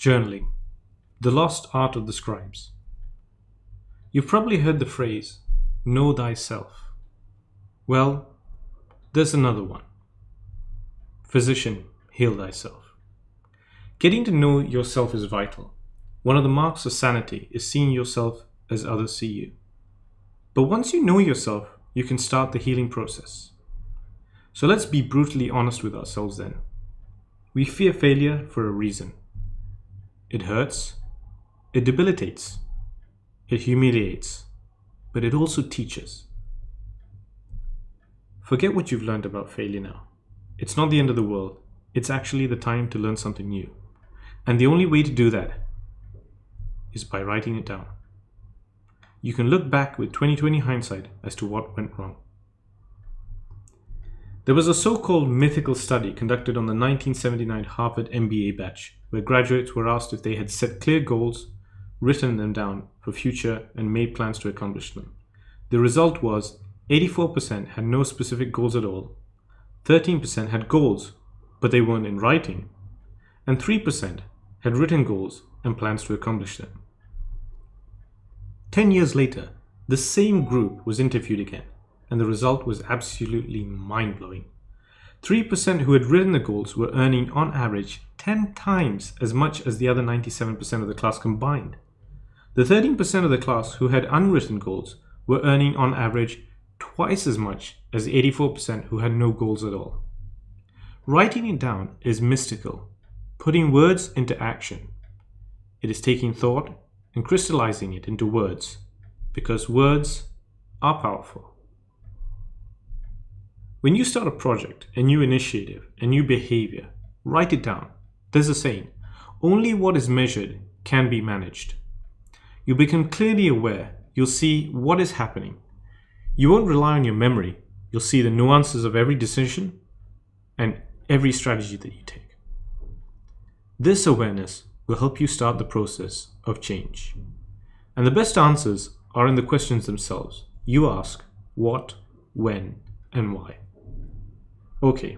Journaling, the lost art of the scribes. You've probably heard the phrase, know thyself. Well, there's another one. Physician, heal thyself. Getting to know yourself is vital. One of the marks of sanity is seeing yourself as others see you. But once you know yourself, you can start the healing process. So let's be brutally honest with ourselves then. We fear failure for a reason. It hurts, it debilitates, it humiliates, but it also teaches. Forget what you've learned about failure now. It's not the end of the world. It's actually the time to learn something new. And the only way to do that is by writing it down. You can look back with 20/20 hindsight as to what went wrong. There was a so-called mythical study conducted on the 1979 Harvard MBA batch, where graduates were asked if they had set clear goals, written them down for future, and made plans to accomplish them. The result was 84% had no specific goals at all, 13% had goals, but they weren't in writing, and 3% had written goals and plans to accomplish them. 10 years later, the same group was interviewed again, and the result was absolutely mind-blowing. 3% who had written the goals were earning on average 10 times as much as the other 97% of the class combined. The 13% of the class who had unwritten goals were earning on average twice as much as the 84% who had no goals at all. Writing it down is mystical, putting words into action. It is taking thought and crystallizing it into words, because words are powerful. When you start a project, a new initiative, a new behavior, write it down. There's a saying, only what is measured can be managed. You become clearly aware, you'll see what is happening. You won't rely on your memory, you'll see the nuances of every decision and every strategy that you take. This awareness will help you start the process of change. And the best answers are in the questions themselves. You ask what, when, and why. Okay,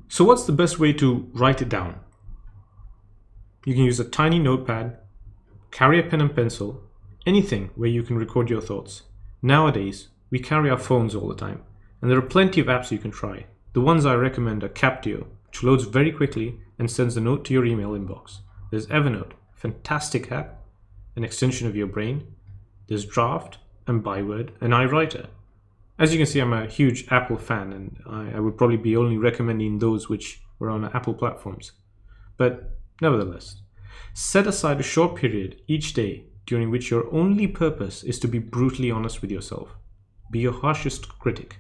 so what's the best way to write it down? You can use a tiny notepad, carry a pen and pencil, anything where you can record your thoughts. Nowadays, we carry our phones all the time, and there are plenty of apps you can try. The ones I recommend are Captio, which loads very quickly and sends a note to your email inbox. There's Evernote, fantastic app, an extension of your brain. There's Draft and Byword and iWriter. As you can see, I'm a huge Apple fan, and I would probably be only recommending those which were on Apple platforms. But nevertheless, set aside a short period each day during which your only purpose is to be brutally honest with yourself. Be your harshest critic.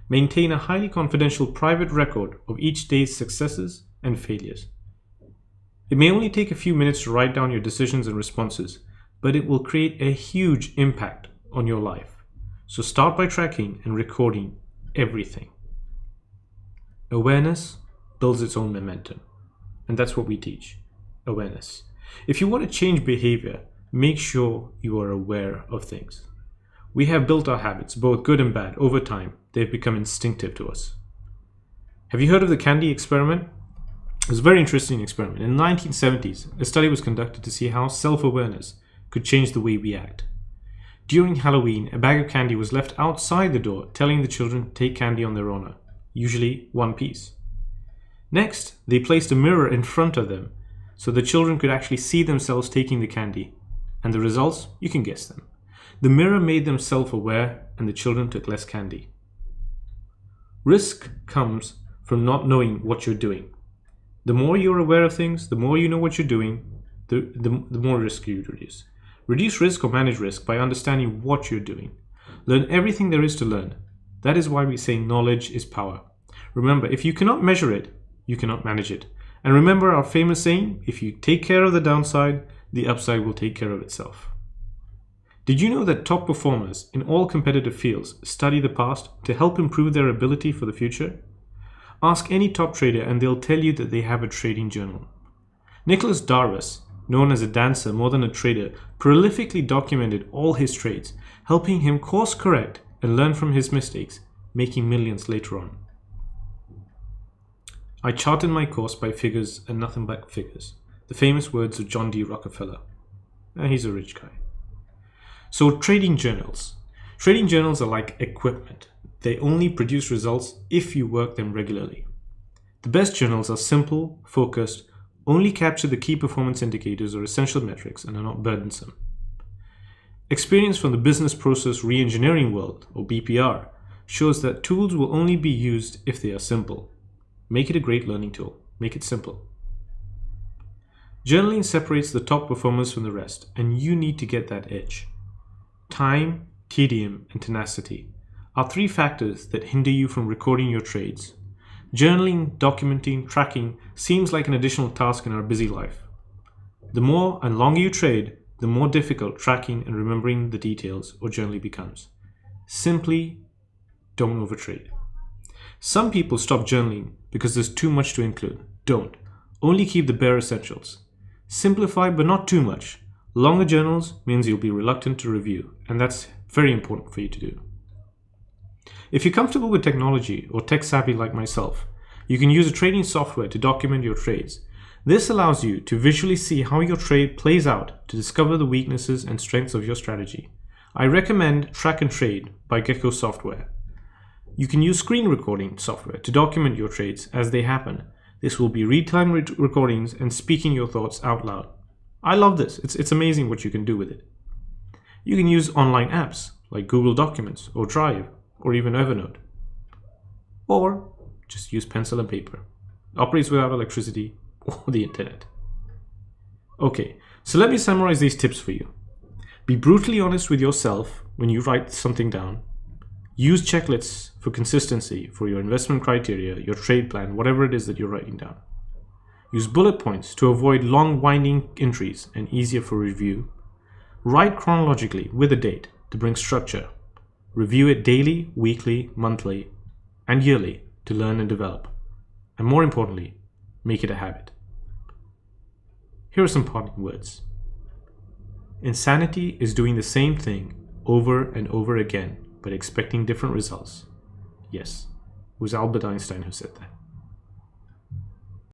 Maintain a highly confidential private record of each day's successes and failures. It may only take a few minutes to write down your decisions and responses, but it will create a huge impact on your life. So start by tracking and recording everything. Awareness builds its own momentum, and that's what we teach, awareness. If you want to change behavior, make sure you are aware of things. We have built our habits, both good and bad, over time. They've become instinctive to us. Have you heard of the candy experiment? It was a very interesting experiment. In the 1970s, a study was conducted to see how self-awareness could change the way we act. During Halloween, a bag of candy was left outside the door, telling the children to take candy on their honor, usually one piece. Next, they placed a mirror in front of them so the children could actually see themselves taking the candy. And the results, you can guess them. The mirror made them self-aware, and the children took less candy. Risk comes from not knowing what you're doing. The more you're aware of things, the more you know what you're doing, the more risk you reduce. Reduce risk or manage risk by understanding what you're doing. Learn everything there is to learn. That is why we say knowledge is power. Remember, if you cannot measure it, you cannot manage it. And remember our famous saying, if you take care of the downside, the upside will take care of itself. Did you know that top performers in all competitive fields study the past to help improve their ability for the future? Ask any top trader and they'll tell you that they have a trading journal. Nicholas Darvas, known as a dancer more than a trader, prolifically documented all his trades, helping him course correct and learn from his mistakes, making millions later on. I charted my course by figures and nothing but figures. The famous words of John D. Rockefeller. He's a rich guy. So trading journals. Trading journals are like equipment. They only produce results if you work them regularly. The best journals are simple, focused, only capture the key performance indicators or essential metrics, and are not burdensome. Experience from the business process reengineering world, or BPR, shows that tools will only be used if they are simple. Make it a great learning tool. Make it simple. Journaling separates the top performers from the rest, and you need to get that edge. Time, tedium, and tenacity are three factors that hinder you from recording your trades. Journaling, documenting, tracking seems like an additional task in our busy life. The more and longer you trade, the more difficult tracking and remembering the details or journaling becomes. Simply don't overtrade. Some people stop journaling because there's too much to include. Don't. Only keep the bare essentials. Simplify, but not too much. Longer journals means you'll be reluctant to review, and that's very important for you to do. If you're comfortable with technology or tech savvy like myself, you can use a trading software to document your trades. This allows you to visually see how your trade plays out to discover the weaknesses and strengths of your strategy. I recommend Track and Trade by Gecko Software. You can use screen recording software to document your trades as they happen. This will be real-time recordings and speaking your thoughts out loud. I love this. It's amazing what you can do with it. You can use online apps like Google Documents or Drive or even Evernote. Or just use pencil and paper. It operates without electricity or the internet. Okay, so let me summarize these tips for you. Be brutally honest with yourself when you write something down. Use checklists for consistency for your investment criteria, your trade plan, whatever it is that you're writing down. Use bullet points to avoid long winding entries and easier for review. Write chronologically with a date to bring structure. Review it daily, weekly, monthly, and yearly to learn and develop. And more importantly, make it a habit. Here are some parting words. Insanity is doing the same thing over and over again, but expecting different results. Yes, it was Albert Einstein who said that.